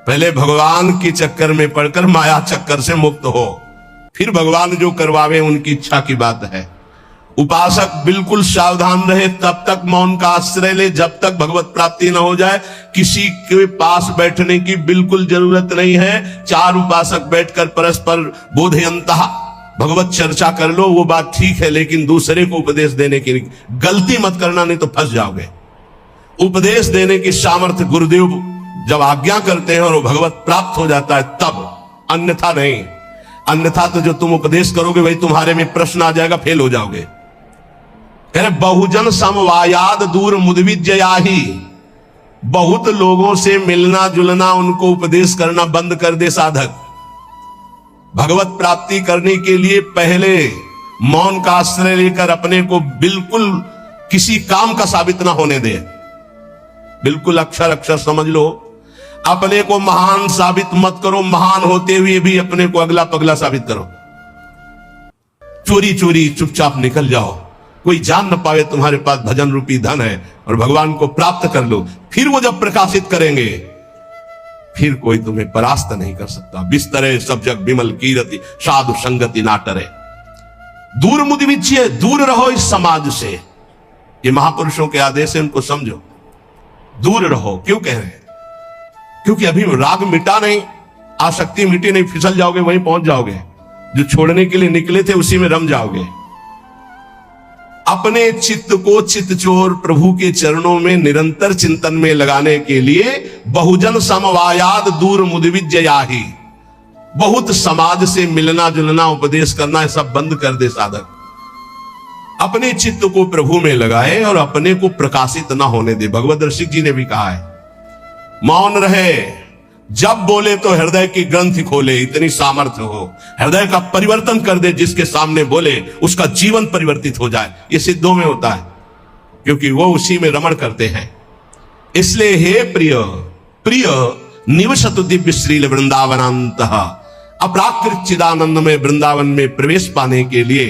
पहले भगवान के चक्कर में पड़कर माया चक्कर से मुक्त हो, फिर भगवान जो करवावे उनकी इच्छा की बात है। उपासक बिल्कुल सावधान रहे, तब तक मौन का आश्रय ले जब तक भगवत प्राप्ति न हो जाए। किसी के पास बैठने की बिल्कुल जरूरत नहीं है। चार उपासक बैठकर परस्पर बोधयंतः भगवत चर्चा कर लो, वो बात ठीक है, लेकिन दूसरे को उपदेश देने की गलती मत करना, नहीं तो फंस जाओगे। उपदेश देने की सामर्थ्य गुरुदेव जब आज्ञा करते हैं और वो भगवत प्राप्त हो जाता है तब, अन्यथा नहीं। अन्यथा तो जो तुम उपदेश करोगे वही तुम्हारे में प्रश्न आ जाएगा, फेल हो जाओगे। बहुजन समवायाद दूर मुदविजया ही, बहुत लोगों से मिलना जुलना, उनको उपदेश करना बंद कर दे साधक। भगवत प्राप्ति करने के लिए पहले मौन का आश्रय लेकर अपने को बिल्कुल किसी काम का साबित ना होने दे। बिल्कुल अक्षर अक्षर समझ लो। अपने को महान साबित मत करो, महान होते हुए भी अपने को अगला पगला साबित करो। चोरी चोरी चुपचाप निकल जाओ, कोई जान न पावे तुम्हारे पास भजन रूपी धन है, और भगवान को प्राप्त कर लो। फिर वो जब प्रकाशित करेंगे फिर कोई तुम्हें परास्त नहीं कर सकता। बिस्तरे सब जग विमल कीरति, साधु संगति ना टरे। दूर मुदिविच्य, दूर रहो इस समाज से। ये महापुरुषों के आदेश है, उनको समझो। दूर रहो, क्यों कह रहे हैं? क्योंकि अभी राग मिटा नहीं, आसक्ति मिटी नहीं, फिसल जाओगे, वहीं पहुंच जाओगे। जो छोड़ने के लिए निकले थे उसी में रम जाओगे। अपने चित्त को चित्तचोर प्रभु के चरणों में निरंतर चिंतन में लगाने के लिए बहुजन समवायाद दूर मुदविजया ही, बहुत समाज से मिलना जुलना उपदेश करना है सब बंद कर दे साधक। अपने चित्त को प्रभु में लगाए और अपने को प्रकाशित ना होने दे। भगवत ऋषि जी ने भी कहा है मौन रहे, जब बोले तो हृदय की ग्रंथि खोले, इतनी सामर्थ्य हो। हृदय का परिवर्तन कर दे, जिसके सामने बोले उसका जीवन परिवर्तित हो जाए। ये सिद्धों में होता है, क्योंकि वो उसी में रमण करते हैं। इसलिए हे प्रिय, प्रिय निवसतु दिव्य श्रील वृंदावनांतः। अपराकृत चिदानंद में वृंदावन में प्रवेश पाने के लिए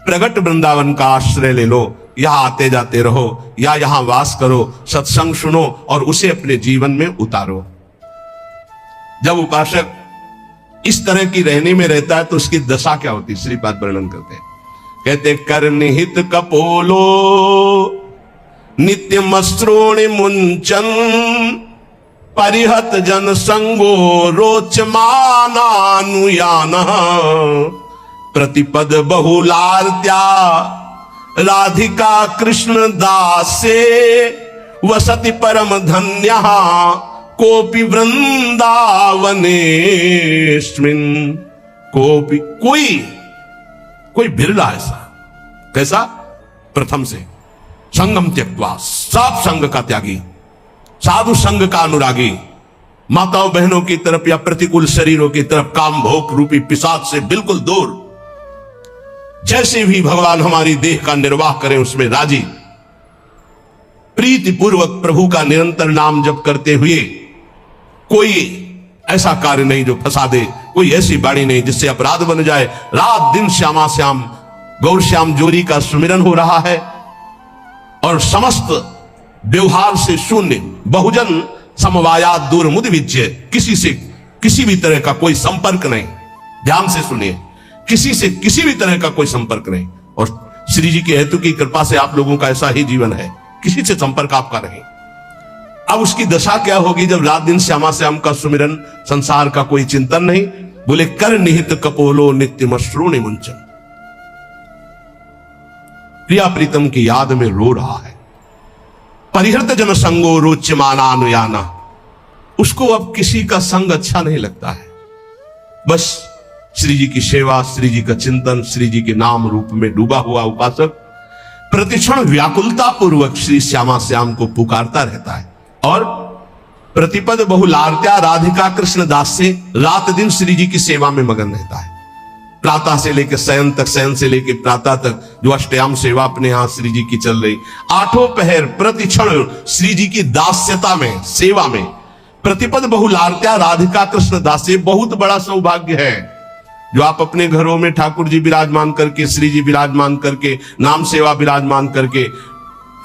प्रगट वृंदावन का आश्रय ले लो, यहां आते जाते रहो या यहां वास करो, सत्संग सुनो और उसे अपने जीवन में उतारो। जब उपासक इस तरह की रहने में रहता है तो उसकी दशा क्या होती है, श्रीपाद वर्णन करते हैं। कहते कर निहित कपोलो नित्य मस्त्रोणि मुंचन परिहत जन संगो रोचमानानुयान प्रतिपद बहुलार्त्या राधिका कृष्ण दासे वसति परम धन्यः कोपि वृंदावनेस्मिन्। कोपि कोई बिरला ऐसा, कैसा? प्रथम से संगम त्यक्त्वा, सब संग का त्यागी, साधु संग का अनुरागी, माताओं बहनों की तरफ या प्रतिकूल शरीरों की तरफ काम भोग रूपी पिशाच से बिल्कुल दूर, जैसे भी भगवान हमारी देह का निर्वाह करें उसमें राजी, प्रीति पूर्वक प्रभु का निरंतर नाम जप करते हुए, कोई ऐसा कार्य नहीं जो फंसा दे, कोई ऐसी बाणी नहीं जिससे अपराध बन जाए। रात दिन श्यामा श्याम गौर श्याम जोरी का सुमिरन हो रहा है और समस्त व्यवहार से शून्य, बहुजन समवायात दूर मुद विज्य, किसी से किसी भी तरह का कोई संपर्क नहीं। ध्यान से सुनिए, किसी से किसी भी तरह का कोई संपर्क नहीं। और श्री जी के हेतु की कृपा से आप लोगों का ऐसा ही जीवन है, किसी से संपर्क आपका नहीं। अब उसकी दशा क्या होगी जब रात दिन श्यामा श्याम का सुमिरन, संसार का कोई चिंतन नहीं। बोले कर निहित कपोलो नित्य मश्रूणि मुंचन, प्रिया प्रीतम की याद में रो रहा है। परिहृत जन संगो रोच्यमानानुयाना, उसको अब किसी का संग अच्छा नहीं लगता है, बस श्री जी की सेवा, श्री जी का चिंतन, श्री जी के नाम रूप में डूबा हुआ उपासक प्रतिक्षण व्याकुलता पूर्वक श्री श्यामा श्याम को पुकारता रहता है और प्रतिपद बहुलार्त्या राधिका कृष्ण दास से रात दिन श्री जी की सेवा में मगन रहता है। प्रातः से लेकर शयन तक, शयन से लेकर प्रातः तक जो अष्टयाम सेवा अपने यहां श्री जी की चल रही, आठों पहर प्रतिक्षण श्री जी की दास्यता में, सेवा में। प्रतिपद बहुलार्त्या राधिका कृष्ण दास, ये बहुत बड़ा सौभाग्य है जो आप अपने घरों में ठाकुर जी विराजमान करके, श्री जी विराजमान करके, नाम सेवा विराजमान करके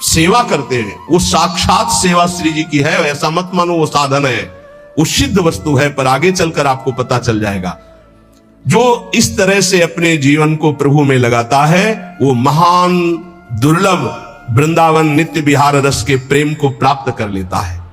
सेवा करते हैं। वो साक्षात सेवा श्री जी की है, ऐसा मत मानो वो साधन है, वो सिद्ध वस्तु है। पर आगे चलकर आपको पता चल जाएगा, जो इस तरह से अपने जीवन को प्रभु में लगाता है वो महान दुर्लभ वृंदावन नित्य विहार रस के प्रेम को प्राप्त कर लेता है।